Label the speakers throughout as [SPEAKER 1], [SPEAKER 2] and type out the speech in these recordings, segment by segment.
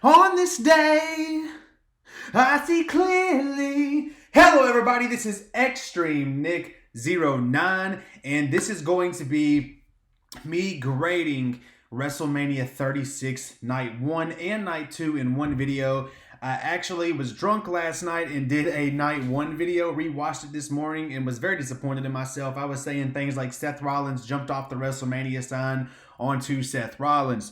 [SPEAKER 1] On this day, I see clearly. Hello, everybody. This is Extreme Nick 09, and this is going to be me grading WrestleMania 36 Night 1 and Night 2 in one video. I actually was drunk last night and did a Night 1 video, rewatched it this morning, and was very disappointed in myself. I was saying things like Seth Rollins jumped off the WrestleMania sign onto Seth Rollins.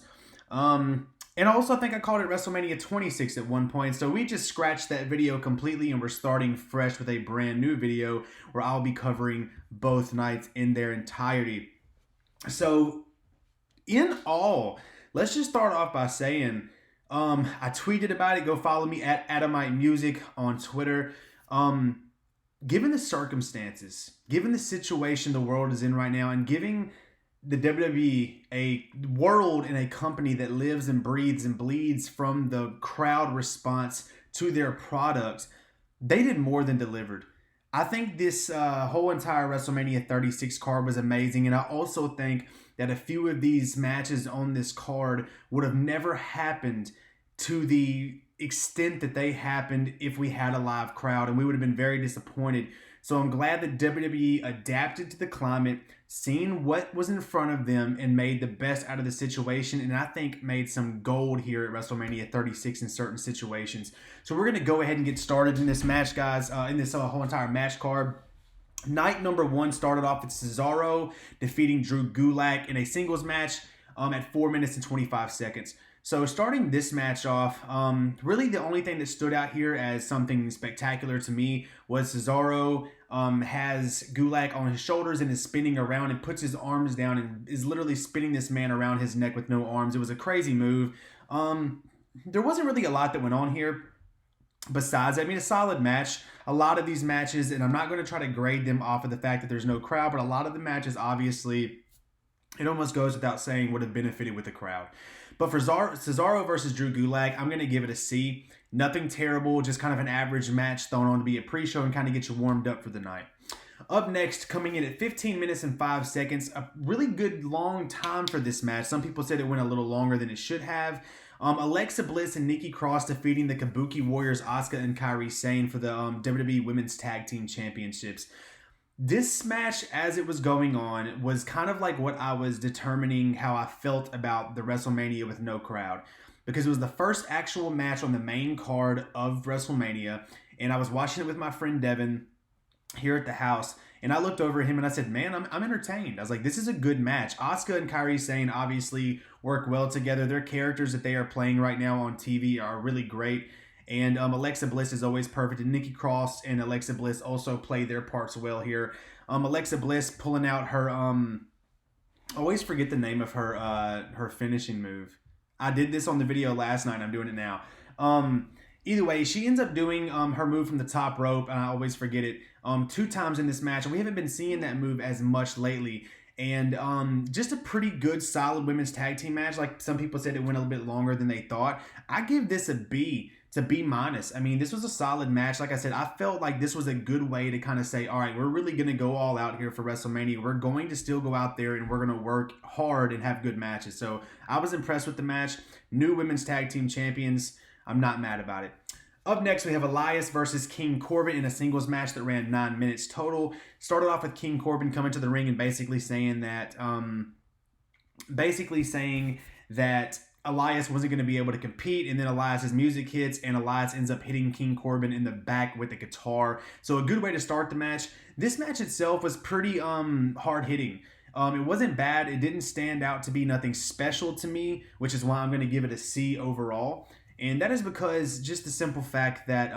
[SPEAKER 1] And also, I think I called it WrestleMania 26 at one point. So we just scratched that video completely, and we're starting fresh with a brand new video where I'll be covering both nights in their entirety. So, in all, let's just start off by saying, I tweeted about it. Go follow me at Adamite Music on Twitter. Given the circumstances, given the situation the world is in right now, and giving the WWE a world and a company that lives and breathes and bleeds from the crowd response to their product, they did more than delivered. I think this whole entire WrestleMania 36 card was amazing, and I also think that a few of these matches on this card would have never happened to the extent that they happened if we had a live crowd, and we would have been very disappointed. So I'm glad that WWE adapted to the climate, seen what was in front of them, and made the best out of the situation, and I think made some gold here at WrestleMania 36 in certain situations. So we're going to go ahead and get started in this match, guys, in this whole entire match card. Night number 1 started off with Cesaro defeating Drew Gulak in a singles match at 4 minutes and 25 seconds. So starting this match off, really the only thing that stood out here as something spectacular to me was Cesaro has Gulak on his shoulders and is spinning around and puts his arms down and is literally spinning this man around his neck with no arms. It was a crazy move. There wasn't really a lot that went on here. Besides, I mean, a solid match. A lot of these matches, and I'm not going to try to grade them off of the fact that there's no crowd, but a lot of the matches, obviously, it almost goes without saying, would have benefited with the crowd. But for Cesaro versus Drew Gulak, I'm going to give it a C. Nothing terrible, just kind of an average match thrown on to be a pre-show and kind of get you warmed up for the night. Up next, coming in at 15 minutes and 5 seconds, a really good long time for this match. Some people said it went a little longer than it should have. Alexa Bliss and Nikki Cross defeating the Kabuki Warriors, Asuka and Kairi Sane for the WWE Women's Tag Team Championships. This match, as it was going on, was kind of like what I was determining how I felt about the WrestleMania with no crowd. Because it was the first actual match on the main card of WrestleMania, and I was watching it with my friend Devin here at the house, and I looked over at him and I said, man, I'm entertained. I was like, this is a good match. Asuka and Kairi Sane obviously work well together. Their characters that they are playing right now on TV are really great. And Alexa Bliss is always perfect. And Nikki Cross and Alexa Bliss also play their parts well here. Alexa Bliss pulling out her, I always forget the name of her finishing move. I did this on the video last night. I'm doing it now. Either way, she ends up doing her move from the top rope, and I always forget it, 2 times in this match. And we haven't been seeing that move as much lately. And just a pretty good, solid women's tag team match. Like some people said, it went a little bit longer than they thought. I give this a B. It's a B-. I mean, this was a solid match. Like I said, I felt like this was a good way to kind of say, all right, we're really going to go all out here for WrestleMania. We're going to still go out there and we're going to work hard and have good matches. So I was impressed with the match. New women's tag team champions. I'm not mad about it. Up next, we have Elias versus King Corbin in a singles match that ran 9 minutes total. Started off with King Corbin coming to the ring and basically saying that Elias wasn't going to be able to compete, and then Elias's music hits, and Elias ends up hitting King Corbin in the back with the guitar. So a good way to start the match. This match itself was pretty hard-hitting. It wasn't bad. It didn't stand out to be nothing special to me, which is why I'm going to give it a C overall. And that is because just the simple fact that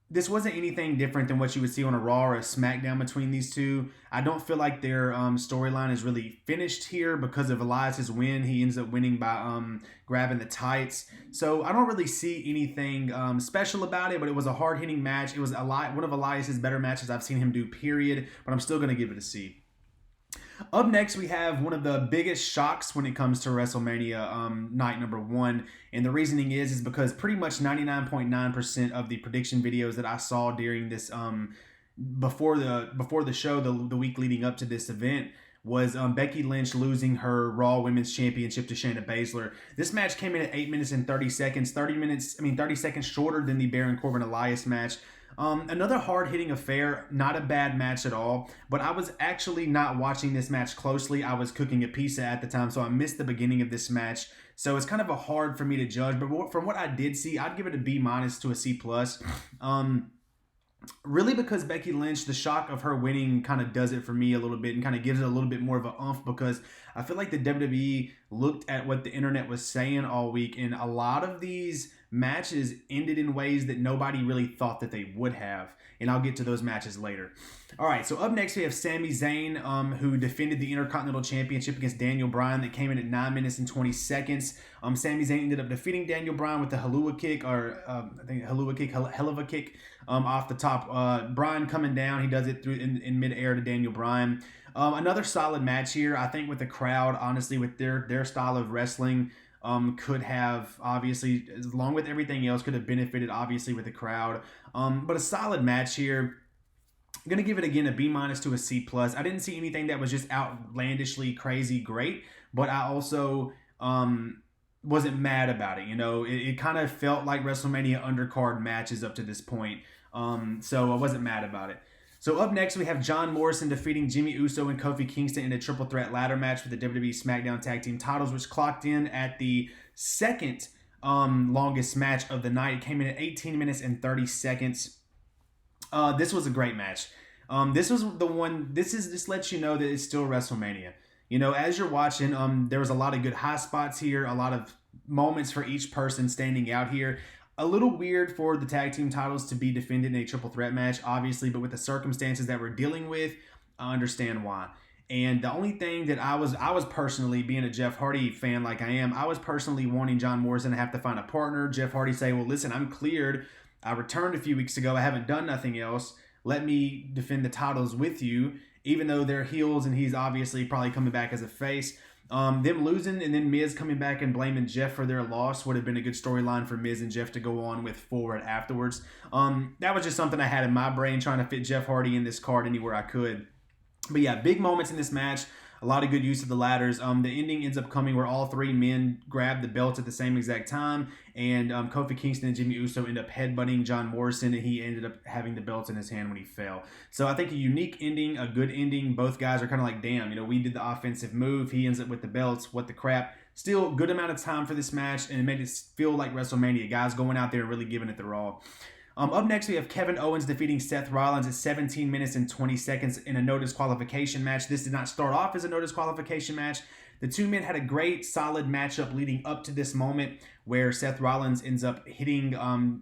[SPEAKER 1] this wasn't anything different than what you would see on a Raw or a SmackDown between these two. I don't feel like their storyline is really finished here because of Elias's win. He ends up winning by grabbing the tights. So I don't really see anything special about it, but it was a hard-hitting match. It was one of Elias's better matches I've seen him do, period. But I'm still going to give it a C. Up next, we have one of the biggest shocks when it comes to WrestleMania night number 1. And the reasoning is because pretty much 99.9% of the prediction videos that I saw during this before the show, the week leading up to this event, was Becky Lynch losing her Raw Women's Championship to Shayna Baszler. This match came in at 8 minutes and 30 seconds, 30 seconds shorter than the Baron Corbin Elias match. Another hard-hitting affair, not a bad match at all, but I was actually not watching this match closely. I was cooking a pizza at the time, so I missed the beginning of this match. So it's kind of hard for me to judge, but from what I did see, I'd give it a B- to a C+. Really because Becky Lynch, the shock of her winning kind of does it for me a little bit and kind of gives it a little bit more of an oomph, because I feel like the WWE looked at what the internet was saying all week, and a lot of these matches ended in ways that nobody really thought that they would have, and I'll get to those matches later. All right, so up next we have Sami Zayn, who defended the Intercontinental Championship against Daniel Bryan. That came in at 9 minutes and 20 seconds. Sami Zayn ended up defeating Daniel Bryan with the Helluva Kick, or I think Helluva Kick, hell of a kick off the top. Bryan coming down, he does it through in midair to Daniel Bryan. Another solid match here. I think with the crowd, honestly, with their style of wrestling, could have, obviously, along with everything else, could have benefited, obviously, with the crowd. But a solid match here. I'm going to give it, again, a B- to a C+. I didn't see anything that was just outlandishly crazy great, but I also wasn't mad about it. You know, it kind of felt like WrestleMania undercard matches up to this point. So I wasn't mad about it. So up next, we have John Morrison defeating Jimmy Uso and Kofi Kingston in a triple threat ladder match for the WWE SmackDown Tag Team titles, which clocked in at the second longest match of the night. It came in at 18 minutes and 30 seconds. This was a great match. This was the one. This lets you know that it's still WrestleMania. You know, as you're watching, there was a lot of good high spots here, a lot of moments for each person standing out here. A little weird for the tag team titles to be defended in a triple threat match, obviously, but with the circumstances that we're dealing with, I understand why. And the only thing that I was personally, being a Jeff Hardy fan like I am, I was personally wanting John Morrison to have to find a partner. Jeff Hardy say, well, listen, I'm cleared. I returned a few weeks ago. I haven't done nothing else. Let me defend the titles with you, even though they're heels and he's obviously probably coming back as a face. Them losing and then Miz coming back and blaming Jeff for their loss would have been a good storyline for Miz and Jeff to go on with forward afterwards. That was just something I had in my brain, trying to fit Jeff Hardy in this card anywhere I could. But yeah, big moments in this match. A lot of good use of the ladders. The ending ends up coming where all three men grab the belts at the same exact time, and Kofi Kingston and Jimmy Uso end up headbutting John Morrison, and he ended up having the belts in his hand when he fell. So I think a unique ending, a good ending. Both guys are kind of like, damn, you know, we did the offensive move. He ends up with the belts. What the crap? Still, good amount of time for this match, and it made it feel like WrestleMania. Guys going out there and really giving it their all. Up next, we have Kevin Owens defeating Seth Rollins at 17 minutes and 20 seconds in a no disqualification match. This did not start off as a no disqualification match. The two men had a great, solid matchup leading up to this moment where Seth Rollins ends up hitting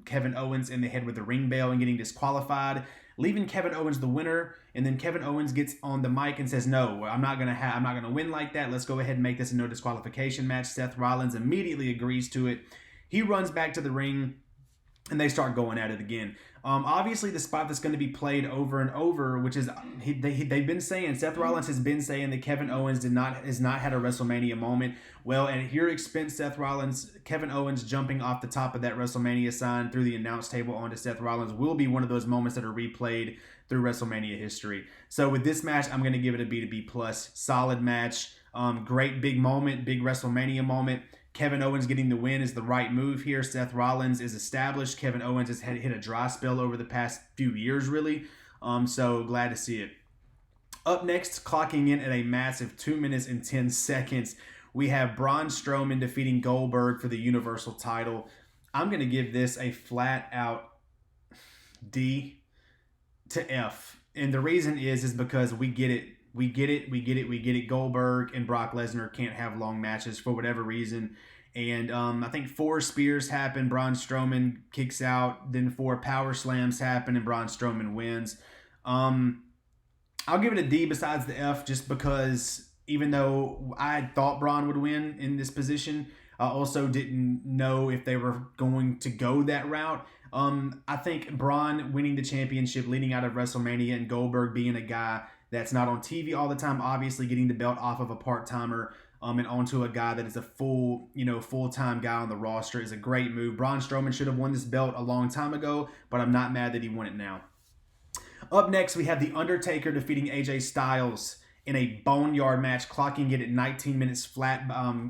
[SPEAKER 1] Kevin Owens in the head with the ring bell and getting disqualified, leaving Kevin Owens the winner. And then Kevin Owens gets on the mic and says, "No, I'm not gonna win like that. Let's go ahead and make this a no disqualification match." Seth Rollins immediately agrees to it. He runs back to the ring, and they start going at it again. Obviously, the spot that's going to be played over and over, which is they've been saying, Seth Rollins has been saying that Kevin Owens has not had a WrestleMania moment. Well, at your expense, Seth Rollins, Kevin Owens jumping off the top of that WrestleMania sign through the announce table onto Seth Rollins will be one of those moments that are replayed through WrestleMania history. So with this match, I'm going to give it a B to B+. Solid match. Great big moment, big WrestleMania moment. Kevin Owens getting the win is the right move here. Seth Rollins is established. Kevin Owens has hit a dry spell over the past few years, really. So glad to see it. Up next, clocking in at a massive 2 minutes and 10 seconds, we have Braun Strowman defeating Goldberg for the Universal title. I'm going to give this a flat out D to F. And the reason is because we get it. We get it. Goldberg and Brock Lesnar can't have long matches for whatever reason. And I think 4 spears happen. Braun Strowman kicks out. Then 4 power slams happen and Braun Strowman wins. I'll give it a D besides the F, just because even though I thought Braun would win in this position, I also didn't know if they were going to go that route. I think Braun winning the championship leading out of WrestleMania and Goldberg being a guy that's not on TV all the time, obviously getting the belt off of a part-timer and onto a guy that is a full-time guy on the roster is a great move. Braun Strowman should have won this belt a long time ago, but I'm not mad that he won it now. Up next, we have The Undertaker defeating AJ Styles in a boneyard match, clocking it at 19 minutes flat,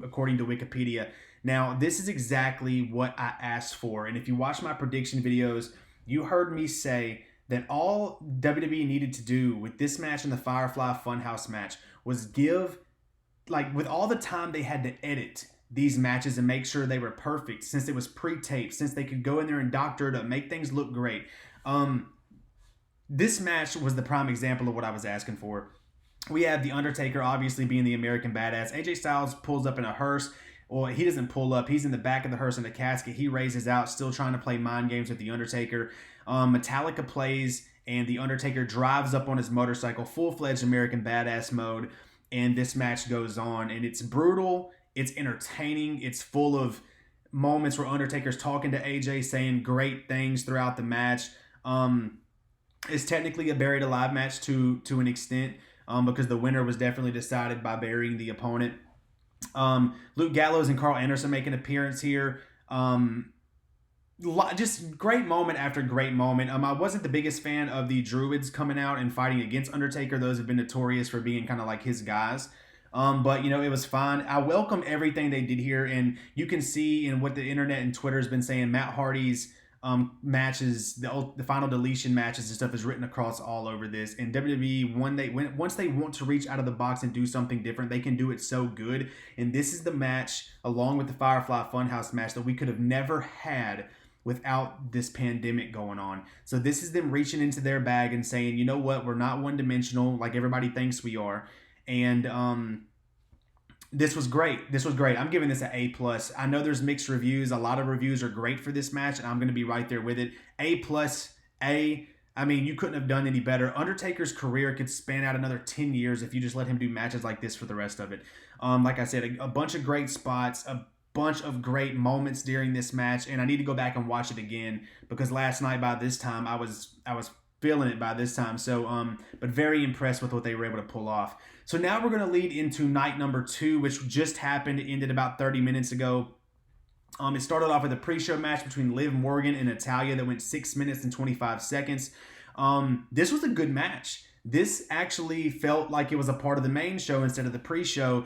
[SPEAKER 1] according to Wikipedia. Now, this is exactly what I asked for. And if you watch my prediction videos, you heard me say that all WWE needed to do with this match and the Firefly Funhouse match was give, like, with all the time they had to edit these matches and make sure they were perfect, since it was pre-taped, since they could go in there and doctor it up, make things look great. This match was the prime example of what I was asking for. We have The Undertaker obviously being the American Badass. AJ Styles pulls up in a hearse. Well, he doesn't pull up. He's in the back of the hearse in a casket. He raises out, still trying to play mind games with The Undertaker. Metallica plays, and The Undertaker drives up on his motorcycle, full-fledged American Badass mode, and this match goes on. And it's brutal. It's entertaining. It's full of moments where Undertaker's talking to AJ, saying great things throughout the match. It's technically a buried alive match to an extent, because the winner was definitely decided by burying the opponent. Luke Gallows and Carl Anderson make an appearance here. Just great moment after great moment. I wasn't the biggest fan of the Druids coming out and fighting against Undertaker. Those have been notorious for being kind of like his guys. But, it was fine. I welcome everything they did here. And you can see in what the internet and Twitter has been saying, Matt Hardy's matches, the final deletion matches and stuff is written across all over this. And WWE, once they want to reach out of the box and do something different, they can do it so good. And this is the match, along with the Firefly Funhouse match, that we could have never had without this pandemic going on. So this is them reaching into their bag and saying, you know what, we're not one-dimensional like everybody thinks we are. And this was great. I'm giving this an A+. I know there's mixed reviews. A lot of reviews are great for this match, and I'm going to be right there with it. A+, A. I mean, you couldn't have done any better. Undertaker's career could span out another 10 years if you just let him do matches like this for the rest of it. Like I said, a bunch of great spots, a bunch of great moments during this match, and I need to go back and watch it again, because last night by this time I was feeling it by this time. So but very impressed with what they were able to pull off. So now we're going to lead into night number 2, which just happened. It ended about 30 minutes ago. It started off with a pre-show match between Liv Morgan and Natalya that went 6 minutes and 25 seconds. This was a good match. This actually felt like it was a part of the main show instead of the pre-show.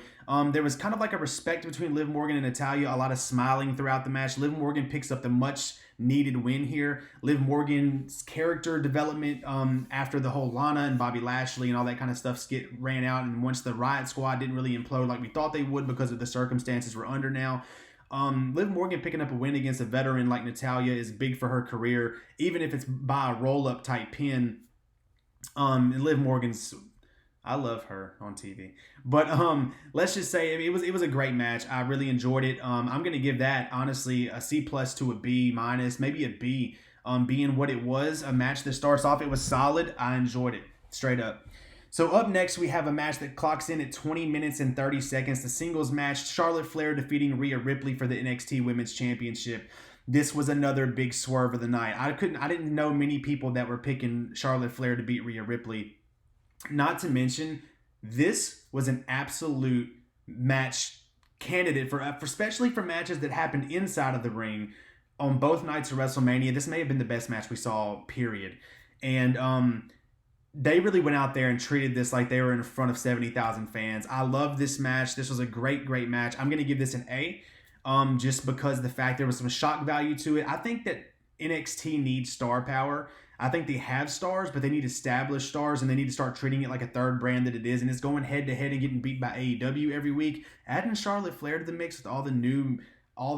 [SPEAKER 1] There was kind of like a respect between Liv Morgan and Natalya, a lot of smiling throughout the match. Liv Morgan picks up the much needed win here. Liv Morgan's character development after the whole Lana and Bobby Lashley and all that kind of stuff ran out, and once the Riot Squad didn't really implode like we thought they would because of the circumstances we're under now. Liv Morgan picking up a win against a veteran like Natalya is big for her career, even if it's by a roll-up type pin. And Liv Morgan's, I love her on TV, but let's just say it was a great match. I really enjoyed it. I'm gonna give that honestly a C+ to a B-, maybe a B. Being what it was, a match that starts off, it was solid. I enjoyed it straight up. So up next, we have a match that clocks in at 20 minutes and 30 seconds. The singles match, Charlotte Flair defeating Rhea Ripley for the NXT Women's Championship. This was another big swerve of the night. I didn't know many people that were picking Charlotte Flair to beat Rhea Ripley. Not to mention, this was an absolute match candidate for especially for matches that happened inside of the ring on both nights of WrestleMania. This may have been the best match we saw, period. And they really went out there and treated this like they were in front of 70,000 fans. I love this match. This was a great match. I'm going to give this an A. Just because the fact there was some shock value to it. I think that NXT needs star power. I think they have stars, but they need established stars, and they need to start treating it like a third brand that it is. And it's going head to head and getting beat by AEW every week. Adding Charlotte Flair to the mix with all the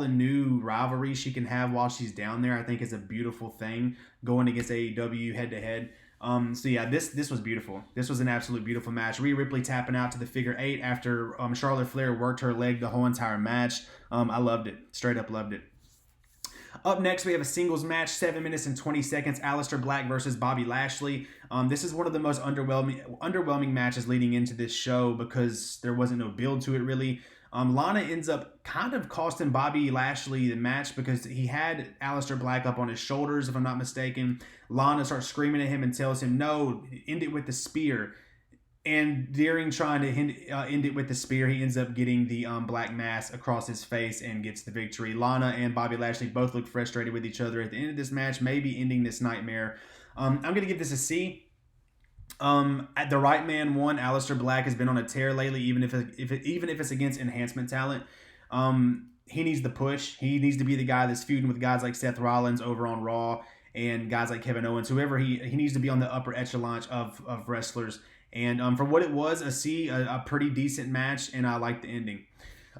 [SPEAKER 1] new rivalries she can have while she's down there, I think is a beautiful thing. Going against AEW head to head. So yeah, this was beautiful. This was an absolute beautiful match. Rhea Ripley tapping out to the figure 8 after Charlotte Flair worked her leg the whole entire match. I loved it. Straight up loved it. Up next, we have a singles match, 7 minutes and 20 seconds. Aleister Black versus Bobby Lashley. This is one of the most underwhelming matches leading into this show because there wasn't no build to it really. Lana ends up kind of costing Bobby Lashley the match because he had Aleister Black up on his shoulders, if I'm not mistaken. Lana starts screaming at him and tells him, no, end it with the spear. And during trying to end it with the spear, he ends up getting the black mass across his face and gets the victory. Lana and Bobby Lashley both look frustrated with each other at the end of this match, maybe ending this nightmare. I'm going to give this a C. The right man won. Aleister Black has been on a tear lately, even if it's against enhancement talent. He needs the push. He needs to be the guy that's feuding with guys like Seth Rollins over on Raw and guys like Kevin Owens. Whoever he needs to be on the upper echelon of wrestlers. And for what it was, a pretty decent match, and I like the ending.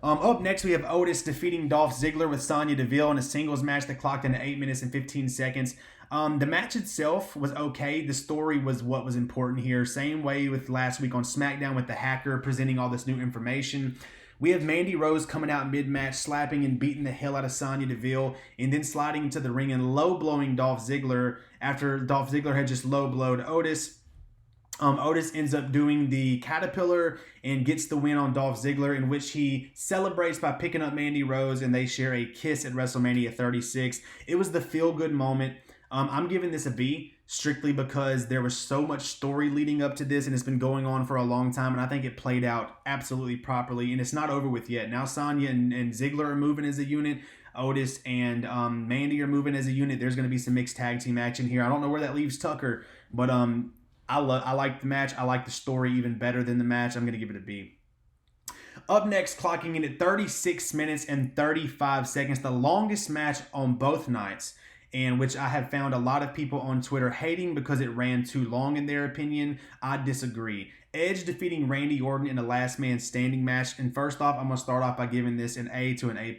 [SPEAKER 1] Up next, we have Otis defeating Dolph Ziggler with Sonya Deville in a singles match that clocked into 8 minutes and 15 seconds. The match itself was okay. The story was what was important here. Same way with last week on SmackDown with the hacker presenting all this new information. We have Mandy Rose coming out mid-match, slapping and beating the hell out of Sonya Deville, and then sliding into the ring and low-blowing Dolph Ziggler after Dolph Ziggler had just low-blowed Otis. Otis ends up doing the Caterpillar and gets the win on Dolph Ziggler, in which he celebrates by picking up Mandy Rose, and they share a kiss at WrestleMania 36. It was the feel-good moment. I'm giving this a B, strictly because there was so much story leading up to this, and it's been going on for a long time, and I think it played out absolutely properly, and it's not over with yet. Now Sonya and Ziggler are moving as a unit. Otis and Mandy are moving as a unit. There's going to be some mixed tag team action here. I don't know where that leaves Tucker, but I like the match. I like the story even better than the match. I'm going to give it a B. Up next, clocking in at 36 minutes and 35 seconds, the longest match on both nights, and which I have found a lot of people on Twitter hating because it ran too long in their opinion. I disagree. Edge defeating Randy Orton in a last man standing match. And first off, I'm going to start off by giving this an A to an A+.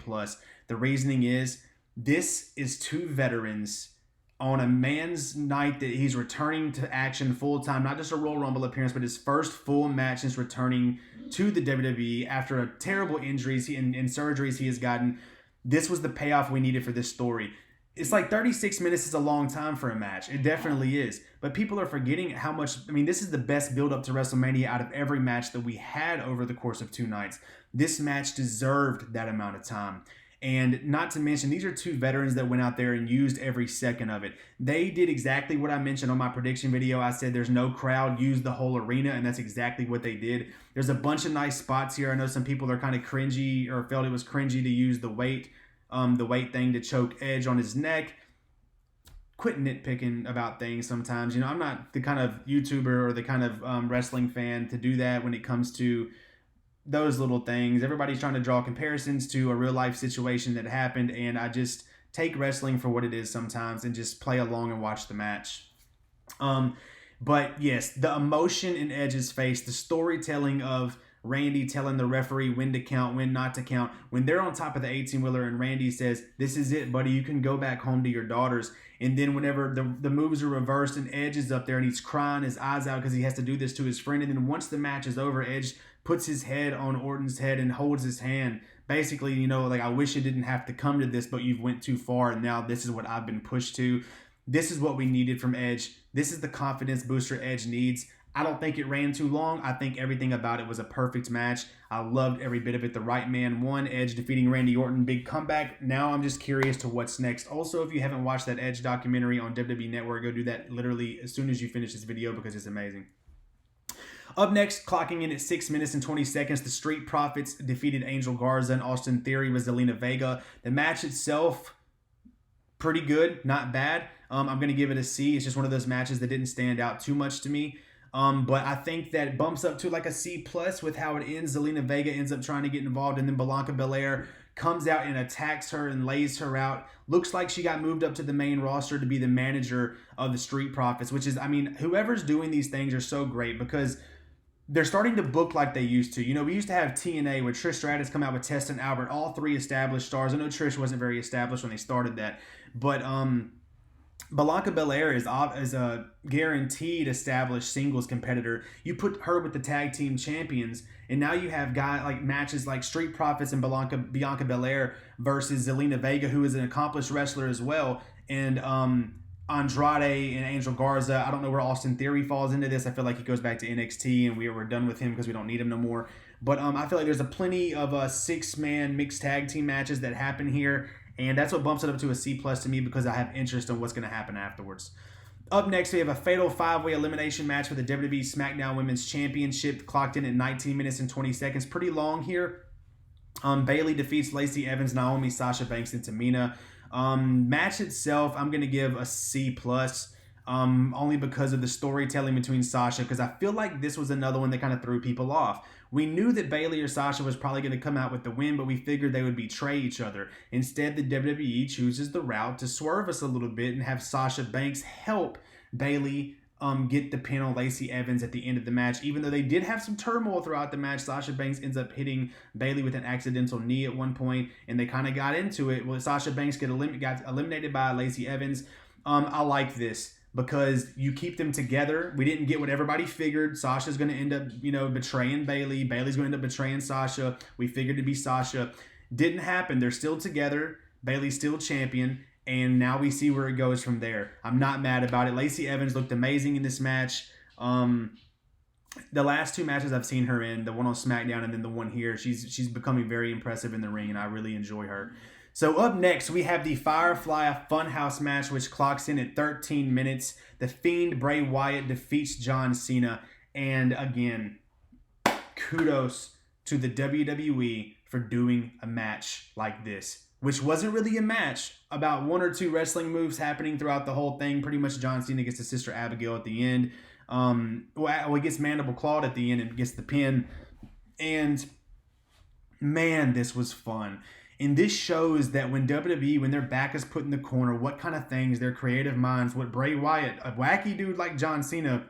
[SPEAKER 1] The reasoning is, this is two veterans on a man's night that he's returning to action full-time, not just a Royal Rumble appearance, but his first full match since returning to the WWE after terrible injuries and surgeries he has gotten. This was the payoff we needed for this story. It's like 36 minutes is a long time for a match. It definitely is. But people are forgetting how much, this is the best build-up to WrestleMania out of every match that we had over the course of 2 nights. This match deserved that amount of time. And not to mention, these are two veterans that went out there and used every second of it. They did exactly what I mentioned on my prediction video. I said there's no crowd, use the whole arena, and that's exactly what they did. There's a bunch of nice spots here. I know some people are kind of cringy or felt it was cringy to use the weight thing to choke Edge on his neck. Quit nitpicking about things sometimes. I'm not the kind of YouTuber or the kind of wrestling fan to do that when it comes to those little things. Everybody's trying to draw comparisons to a real life situation that happened, and I just take wrestling for what it is sometimes and just play along and watch the match. But yes, the emotion in Edge's face, the storytelling of Randy telling the referee when to count, when not to count, when they're on top of the 18-wheeler and Randy says, "This is it, buddy, you can go back home to your daughters." And then whenever the moves are reversed and Edge is up there and he's crying his eyes out because he has to do this to his friend, and then once the match is over, Edge puts his head on Orton's head and holds his hand. Basically, like, I wish it didn't have to come to this, but you've went too far, and now this is what I've been pushed to. This is what we needed from Edge. This is the confidence booster Edge needs. I don't think it ran too long. I think everything about it was a perfect match. I loved every bit of it. The right man won. Edge defeating Randy Orton. Big comeback. Now I'm just curious to what's next. Also, if you haven't watched that Edge documentary on WWE Network, go do that literally as soon as you finish this video because it's amazing. Up next, clocking in at 6 minutes and 20 seconds, the Street Profits defeated Angel Garza and Austin Theory with Zelina Vega. The match itself, pretty good, not bad. I'm going to give it a C. It's just one of those matches that didn't stand out too much to me. But I think that it bumps up to like a C+ with how it ends. Zelina Vega ends up trying to get involved, and then Bianca Belair comes out and attacks her and lays her out. Looks like she got moved up to the main roster to be the manager of the Street Profits, which is, whoever's doing these things are so great because they're starting to book like they used to. We used to have TNA where Trish Stratus come out with Test and Albert, all 3 established stars. I know Trish wasn't very established when they started that, but Bianca Belair is a guaranteed established singles competitor. You put her with the tag team champions, and now you have matches like Street Profits and Bianca Belair versus Zelina Vega, who is an accomplished wrestler as well, and Andrade and Angel Garza. I don't know where Austin Theory falls into this. I feel like he goes back to NXT, and we're done with him because we don't need him no more. But I feel like there's a plenty of 6-man mixed tag team matches that happen here. And that's what bumps it up to a C+ to me because I have interest in what's going to happen afterwards. Up next, we have a fatal 5-way elimination match for the WWE SmackDown Women's Championship, clocked in at 19 minutes and 20 seconds. Pretty long here. Bayley defeats Lacey Evans, Naomi, Sasha Banks, and Tamina. Match itself, I'm going to give a C+. only because of the storytelling between Sasha, because I feel like this was another one that kind of threw people off. We knew that Bayley or Sasha was probably going to come out with the win, but we figured they would betray each other. Instead, the WWE chooses the route to swerve us a little bit and have Sasha Banks help Bayley get the pin on Lacey Evans at the end of the match. Even though they did have some turmoil throughout the match, Sasha Banks ends up hitting Bayley with an accidental knee at one point, and they kind of got into it. Well, Sasha Banks got eliminated by Lacey Evans. I like this because you keep them together. We didn't get what everybody figured. Sasha's going to end up, betraying Bayley. Bayley's going to end up betraying Sasha. We figured to be Sasha. Didn't happen. They're still together. Bayley's still champion. And now we see where it goes from there. I'm not mad about it. Lacey Evans looked amazing in this match. The last two matches I've seen her in, the one on SmackDown and then the one here, she's becoming very impressive in the ring, and I really enjoy her. So up next, we have the Firefly Funhouse match, which clocks in at 13 minutes. The Fiend, Bray Wyatt, defeats John Cena. And again, kudos to the WWE for doing a match like this, which wasn't really a match. About one or two wrestling moves happening throughout the whole thing. Pretty much John Cena gets his sister Abigail at the end. He gets mandible clawed at the end and gets the pin. And man, this was fun. And this shows that when WWE, when their back is put in the corner, what kind of things, their creative minds, what Bray Wyatt, a wacky dude like John Cena,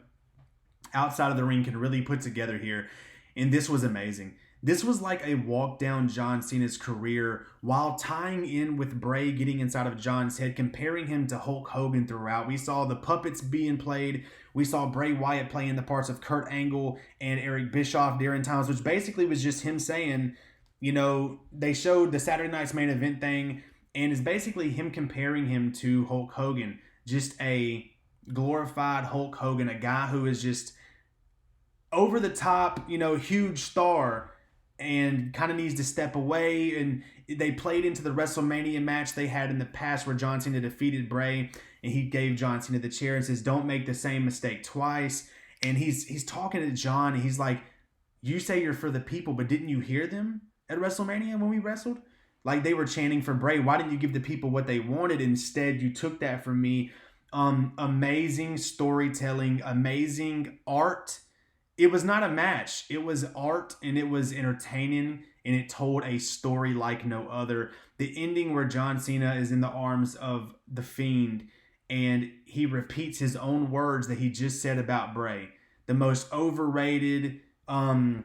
[SPEAKER 1] outside of the ring can really put together here. And this was amazing. This was like a walk down John Cena's career while tying in with Bray getting inside of John's head, comparing him to Hulk Hogan throughout. We saw the puppets being played. We saw Bray Wyatt playing the parts of Kurt Angle and Eric Bischoff during times, which basically was just him saying, they showed the Saturday Night's Main Event thing, and it's basically him comparing him to Hulk Hogan. Just a glorified Hulk Hogan, a guy who is just over the top, huge star, and kind of needs to step away. And they played into the WrestleMania match they had in the past where John Cena defeated Bray, and he gave John Cena the chair and says, "Don't make the same mistake twice." And he's talking to John, and he's like, "You say you're for the people, but didn't you hear them at WrestleMania when we wrestled? Like, they were chanting for Bray. Why didn't you give the people what they wanted? Instead, you took that from me." Amazing storytelling, amazing art. It was not a match. It was art, and it was entertaining, and it told a story like no other. The ending where John Cena is in the arms of the Fiend, and he repeats his own words that he just said about Bray. The most overrated, I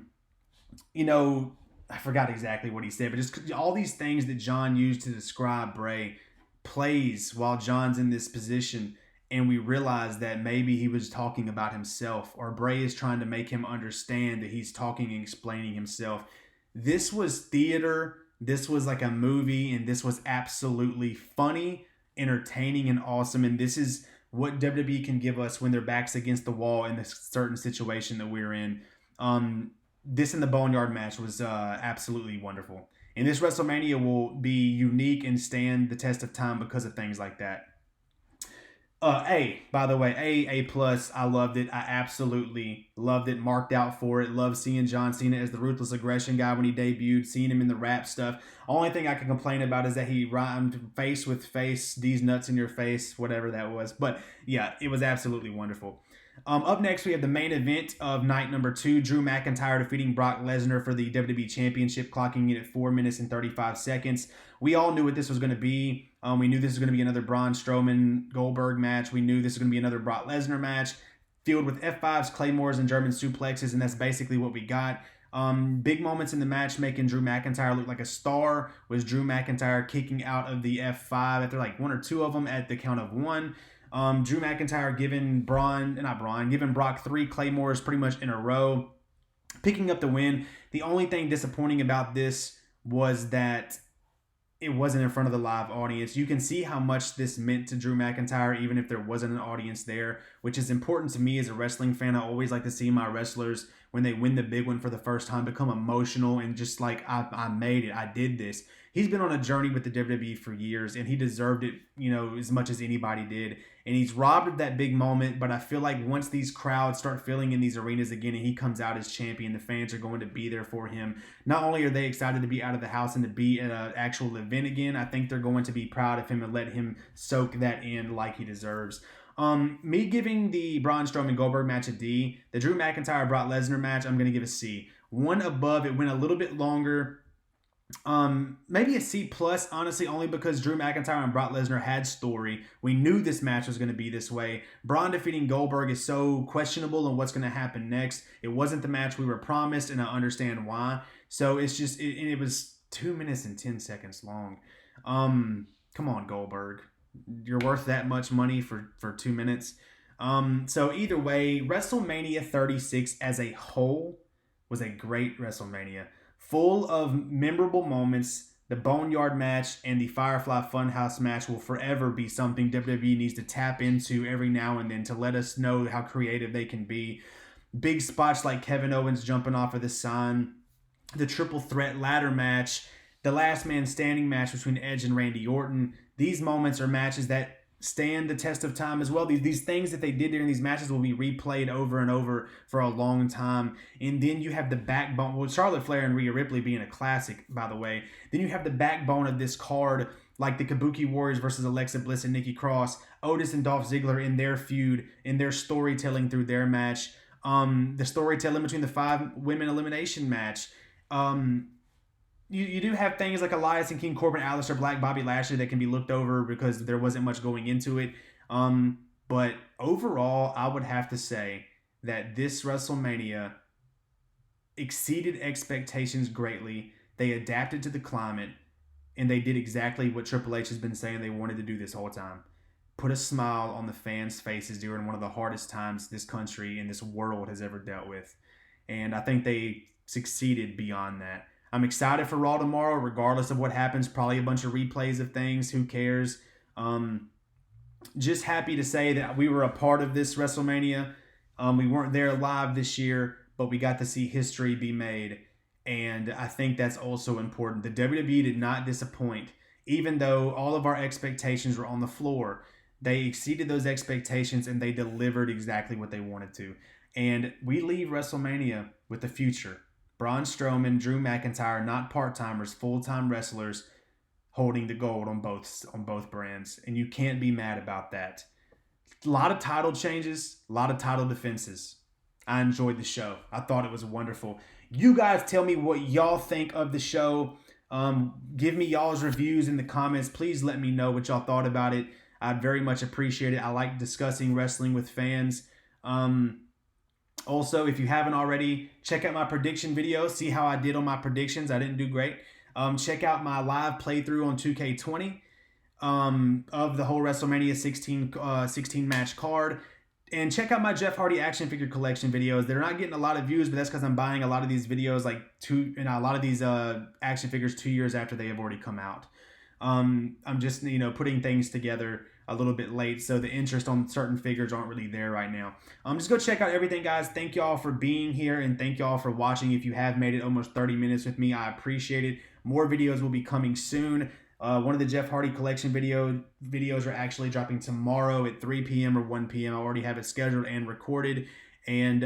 [SPEAKER 1] forgot exactly what he said, but just all these things that John used to describe Bray plays while John's in this position. And we realize that maybe he was talking about himself, or Bray is trying to make him understand that he's talking and explaining himself. This was theater. This was like a movie, and this was absolutely funny, entertaining, and awesome. And this is what WWE can give us when their back's against the wall in this certain situation that we're in. This and the Boneyard match was absolutely wonderful. And this WrestleMania will be unique and stand the test of time because of things like that. By the way, A+. I loved it. I absolutely loved it. Marked out for it. Loved seeing John Cena as the Ruthless Aggression guy when he debuted. Seeing him in the rap stuff. Only thing I can complain about is that he rhymed face with face. These nuts in your face. Whatever that was. But yeah, it was absolutely wonderful. Up next, we have the main event of night number 2. Drew McIntyre defeating Brock Lesnar for the WWE Championship, clocking in at 4 minutes and 35 seconds. We all knew what this was going to be. We knew this was going to be another Braun Strowman Goldberg match. We knew this was going to be another Brock Lesnar match, filled with F5s, Claymores, and German suplexes, and that's basically what we got. Big moments in the match making Drew McIntyre look like a star was Drew McIntyre kicking out of the F5 after like one or two of them at the count of one. Drew McIntyre giving Brock 3 Claymores pretty much in a row, picking up the win. The only thing disappointing about this was that it wasn't in front of the live audience. You can see how much this meant to Drew McIntyre, even if there wasn't an audience there, which is important to me as a wrestling fan. I always like to see my wrestlers, when they win the big one for the first time, become emotional and just like, I made it. I did this. He's been on a journey with the WWE for years, and he deserved it, as much as anybody did. And he's robbed of that big moment, but I feel like once these crowds start filling in these arenas again and he comes out as champion, the fans are going to be there for him. Not only are they excited to be out of the house and to be at an actual event again, I think they're going to be proud of him and let him soak that in like he deserves. Me giving the Braun Strowman Goldberg match a D. The Drew McIntyre Brock Lesnar match, I'm going to give a C. One above, it went a little bit longer. Maybe a C plus, honestly, only because Drew McIntyre and Brock Lesnar had story. We knew this match was going to be this way. Braun defeating Goldberg is so questionable on what's going to happen next. It wasn't the match we were promised, and I understand why. So it's just, it was 2 minutes and 10 seconds long. Come on, Goldberg. You're worth that much money for 2 minutes. So either way, WrestleMania 36 as a whole was a great WrestleMania. Full of memorable moments. The Boneyard match and the Firefly Funhouse match will forever be something WWE needs to tap into every now and then to let us know how creative they can be. Big spots like Kevin Owens jumping off of the sign. The triple threat ladder match. The last man standing match between Edge and Randy Orton. These moments are matches that stand the test of time as well. These things that they did during these matches will be replayed over and over for a long time. And then you have the backbone, well, Charlotte Flair and Rhea Ripley being a classic, by the way. Then you have the backbone of this card, like the Kabuki Warriors versus Alexa Bliss and Nikki Cross, Otis and Dolph Ziggler in their feud, in their storytelling through their match, the storytelling between the 5 women elimination match. You do have things like Elias and King Corbin, Aleister Black, Bobby Lashley that can be looked over because there wasn't much going into it. But overall, I would have to say that this WrestleMania exceeded expectations greatly. They adapted to the climate, and they did exactly what Triple H has been saying they wanted to do this whole time. Put a smile on the fans' faces during one of the hardest times this country and this world has ever dealt with. And I think they succeeded beyond that. I'm excited for Raw tomorrow, regardless of what happens. Probably a bunch of replays of things. Who cares? Just happy to say that we were a part of this WrestleMania. We weren't there live this year, but we got to see history be made. And I think that's also important. The WWE did not disappoint. Even though all of our expectations were on the floor, they exceeded those expectations and they delivered exactly what they wanted to. And we leave WrestleMania with the future. Braun Strowman, Drew McIntyre, not part-timers, full-time wrestlers holding the gold on both brands. And you can't be mad about that. A lot of title changes, a lot of title defenses. I enjoyed the show. I thought it was wonderful. You guys tell me what y'all think of the show. Give me y'all's reviews in the comments. Please let me know what y'all thought about it. I'd very much appreciate it. I like discussing wrestling with fans. Also, if you haven't already, check out my prediction video. See how I did on my predictions. I didn't do great. Check out my live playthrough on 2K20 of the whole WrestleMania 16 match card. And check out my Jeff Hardy action figure collection videos. They're not getting a lot of views, but that's because I'm buying a lot of these videos a lot of these action figures 2 years after they have already come out. I'm just putting things together a little bit late, so the interest on certain figures aren't really there right now. Just go check out everything, guys. Thank y'all for being here, and thank y'all for watching. If you have made it almost 30 minutes with me, I appreciate it. More videos will be coming soon. One of the Jeff Hardy collection videos are actually dropping tomorrow at 3 p.m. or 1 p.m. I already have it scheduled and recorded. And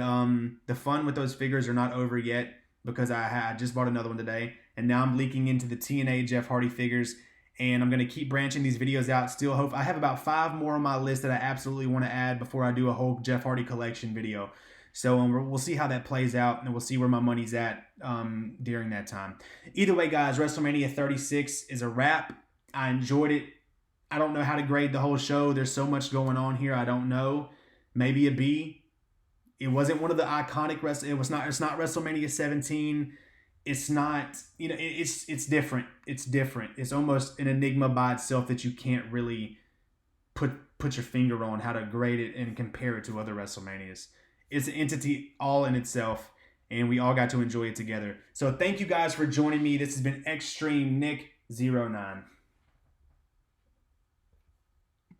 [SPEAKER 1] the fun with those figures are not over yet because I just bought another one today. And now I'm leaking into the TNA Jeff Hardy figures. And I'm going to keep branching these videos out. Still hope I have about 5 more on my list that I absolutely want to add before I do a whole Jeff Hardy collection video. So we'll see how that plays out, and we'll see where my money's at during that time. Either way, guys, WrestleMania 36 is a wrap. I enjoyed it. I don't know how to grade the whole show. There's so much going on here. I don't know. Maybe a B. It wasn't one of the iconic It's not WrestleMania 17. It's not, it's different. It's different. It's almost an enigma by itself that you can't really put your finger on how to grade it and compare it to other WrestleManias. It's an entity all in itself, and we all got to enjoy it together. So thank you guys for joining me. This has been Extreme Nick 09.